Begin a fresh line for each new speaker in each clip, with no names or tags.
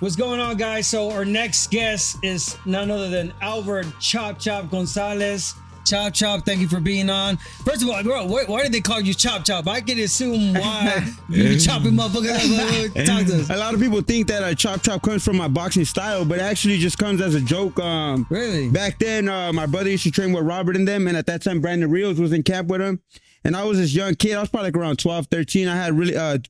What's going on, guys? So our next guest is none other than Albert Chop Chop Gonzalez. Chop Chop, thank you for being on. First of all, bro, why did they call you Chop Chop? I can assume why you be chopping motherfuckers up. Talk to us.
A lot of people think that Chop Chop comes from my boxing style, but it actually just comes as a joke.
Really?
Back then, my brother used to train with Robert and them, and at that time, Brandon Rios was in camp with him. And I was this young kid. I was probably like around 12, 13. I had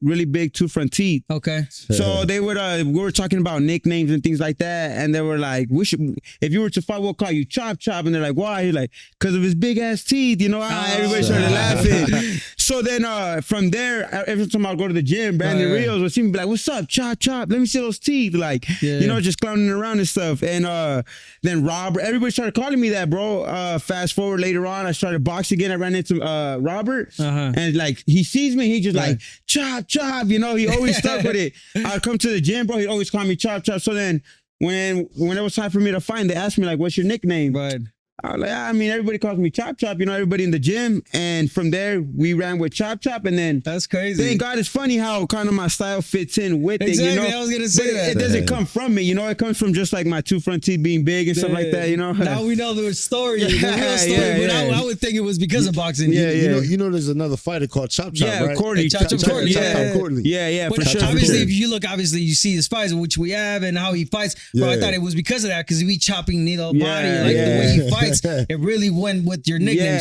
really big two front teeth.
Okay.
So they would, we were talking about nicknames and things like that. And they were like, if you were to fight, we'll call you Chop Chop. And they're like, why? He's like, because of his big ass teeth. You know, everybody started laughing. So then from there, every time I go to the gym, Brandon Rios would see me be like, what's up, Chop Chop? Let me see those teeth. Like, you know, just clowning around and stuff. And then Robert, everybody started calling me that, bro. Fast forward later on, I started boxing again. I ran into Robert. And like he sees me, he just like Chop Chop, you know, he always stuck with it. I'd come to the gym, bro, he'd always call me Chop Chop. So then when it was time for me to fight, they asked me like, what's your nickname?
Right.
I was like, I mean, everybody calls me Chop Chop, you know, everybody in the gym. And from there, we ran with Chop Chop. And then
that's crazy.
Thank God, it's funny how kind of my style fits in with it, you know.
I was gonna say that.
It doesn't come from me, you know. It comes from just like my two front teeth being big and stuff like that, you know.
Now we know the story, the real story. But I would think it was because of boxing.
You know, there's another fighter called Chop Chop, right?
Courtney.
Chop Chop Courtney.
Yeah,
but
for sure.
Obviously, if you look, obviously you see his fights, which we have, and how he fights. But I thought it was because of that, because he chopping the body, like the way he fights, it really went with your nickname.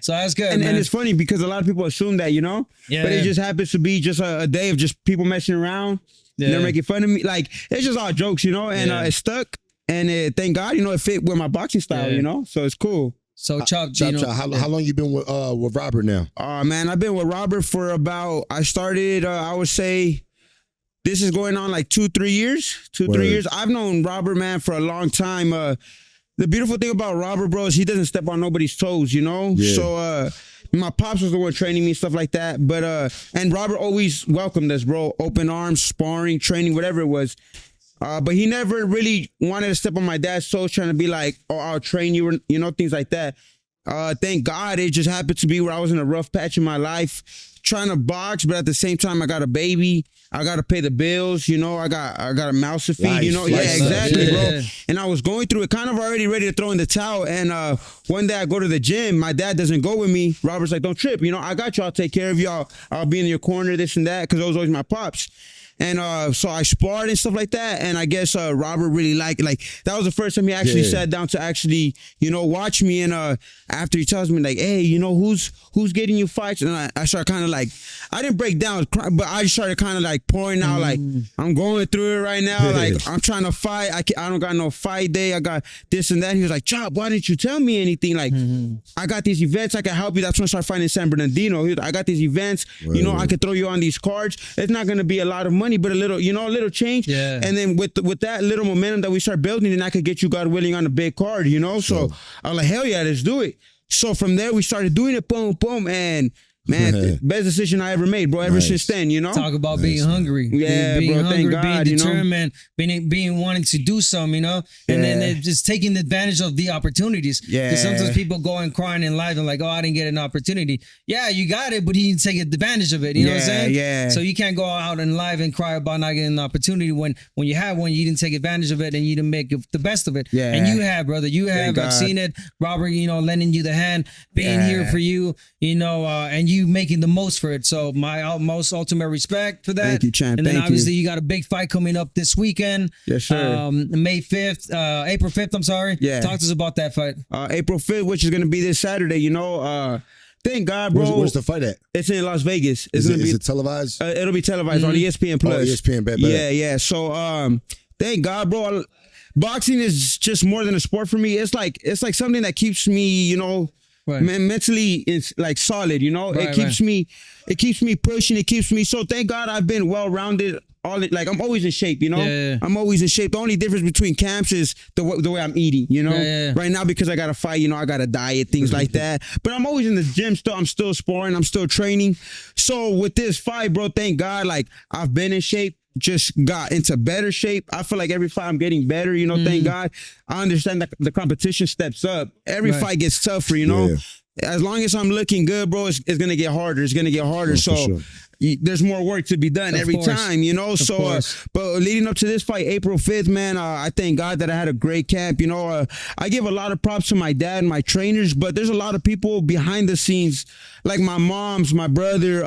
So that's good,
and,
man.
and it's funny because a lot of people assume that, you know, but it just happens to be just a day of just people messing around. They're making fun of me. Like, it's just all jokes, you know, and it stuck. And thank God, you know, it fit with my boxing style, you know, so it's cool.
So Chop,
how long you been with Robert now?
Man, I've been with Robert for about, I started, I would say, this is going on like 2-3 years. 3 years. I've known Robert, man, for a long time. The beautiful thing about Robert, bro, is he doesn't step on nobody's toes, you know? So my pops was the one training me, stuff like that. But and Robert always welcomed us, bro. Open arms, sparring, training, whatever it was. But he never really wanted to step on my dad's toes, trying to be like, oh, I'll train you, you know, things like that. Thank God it just happened to be where I was in a rough patch in my life, trying to box, but at the same time, I got a baby. I got to pay the bills, you know, I got a mouse to feed, you know. Exactly, bro. And I was going through it, kind of already ready to throw in the towel. And one day I go to the gym. My dad doesn't go with me. Robert's like, don't trip. You know, I got you. I'll take care of you. I'll be in your corner, this and that, because those was always my pops. And so I sparred and stuff like that. And I guess Robert really liked it. Like, that was the first time he actually sat down to actually, you know, watch me. And after he tells me, like, hey, you know, who's getting you fights? And I started kind of like, I didn't break down, but I just started kind of like pouring out, like, I'm going through it right now. Like, I'm trying to fight. I don't got no fight day. I got this and that. He was like, Chop, why didn't you tell me anything? Like, I got these events. I can help you. That's when I started fighting San Bernardino. He was like, I got these events. You know, I could throw you on these cards. It's not going to be a lot of money, but a little, you know, a little change. And then with that little momentum that we start building, then I could get you, God willing, on a big card, you know? So I was like, hell yeah, let's do it. So from there, we started doing it, boom, boom, and man, best decision I ever made, bro, ever since then, you know?
Talk about being hungry.
Yeah,
being
bro,
hungry,
thank God,
being determined, being wanting to do something, you know? And then just taking advantage of the opportunities. Because sometimes people go and crying in life and like, oh, I didn't get an opportunity. Yeah, you got it, but you didn't take advantage of it, you know what I'm saying?
Yeah.
So you can't go out in life and cry about not getting an opportunity when you have one, you didn't take advantage of it and you didn't make the best of it. And you have, brother, you have. I've seen it. Robert, you know, lending you the hand, being here for you, you know, and you making the most for it. So my most ultimate respect for that.
Thank you, champ.
And then obviously you got a big fight coming up this weekend.
Yes, sir.
May 5th, April 5th, I'm sorry.
Yeah.
Talk to us about that fight.
April 5th, which is going to be this Saturday, you know. Thank God, bro.
Where's the fight at?
It's in Las Vegas.
Is it televised?
It'll be televised on ESPN Plus.
Oh, ESPN, bad.
Yeah. So thank God, bro. Boxing is just more than a sport for me. It's like something that keeps me, you know, mentally it's like solid, you know. It keeps me pushing. It keeps me. So thank God I've been well rounded. Like I'm always in shape, you know. I'm always in shape. The only difference between camps is the way I'm eating, you know. Right now, because I got to fight, you know, I got to diet, things like that. But I'm always in the gym still. I'm still sparring. I'm still training. So with this fight, bro, thank God, like I've been in shape. Just got into better shape. I feel like every fight I'm getting better, you know, thank God. I understand that the competition steps up. Every fight gets tougher, you know. as long as I'm looking good, bro, it's gonna get harder. It's gonna get harder.
Oh,
so.
sure.
There's more work to be done every time, you know. So, but leading up to this fight, April 5th, man, I thank God that I had a great camp. You know, I give a lot of props to my dad and my trainers, but there's a lot of people behind the scenes, like my moms, my brother,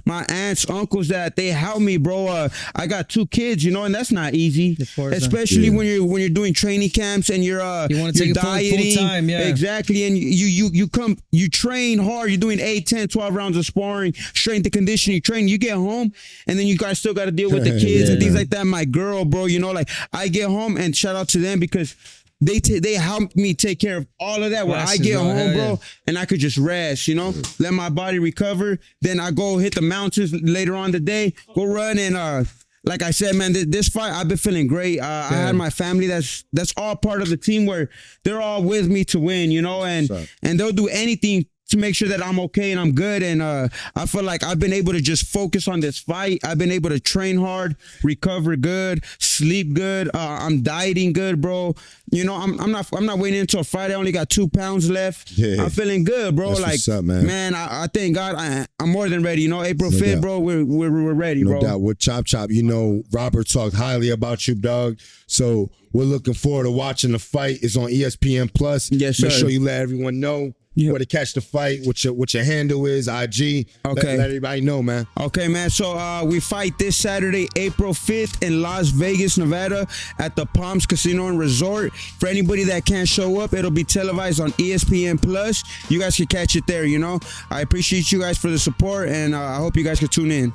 my aunts, uncles, that they help me, bro. I got 2 kids, you know, and that's not easy, especially when you're doing training camps and you're
you want to take
dieting,
full time,
exactly, and you train hard. You're doing 8, 10, 12 rounds of sparring, strength and conditioning. Train, you get home and then you guys still got to deal with the kids and things like that. My girl, bro, you know, like I get home, and shout out to them because they help me take care of all of that. Where I get home, bro, and I could just rest, you know, let my body recover. Then I go hit the mountains later on the day, go run, and like I said, man, this fight, I've been feeling great. I had my family that's all part of the team where they're all with me to win, you know, and they'll do anything to make sure that I'm okay and I'm good. And I feel like I've been able to just focus on this fight. I've been able to train hard, recover good, sleep good. I'm dieting good, bro. You know, I'm not waiting until Friday. I only got 2 pounds left. I'm feeling good, bro.
That's
like,
what's up, man.
I thank God I'm more than ready. You know, April 5th, bro, we're ready, bro.
No doubt. With Chop, you know, Robert talked highly about you, dog. So we're looking forward to watching the fight. It's on ESPN Plus.
Yes, sir.
Make sure you let everyone know where to catch the fight, what your handle is, IG.
Okay.
Let everybody know, man.
Okay, man. So we fight this Saturday, April 5th in Las Vegas, Nevada at the Palms Casino and Resort. For anybody that can't show up, it'll be televised on ESPN Plus. You guys can catch it there, you know. I appreciate you guys for the support, and I hope you guys can tune in.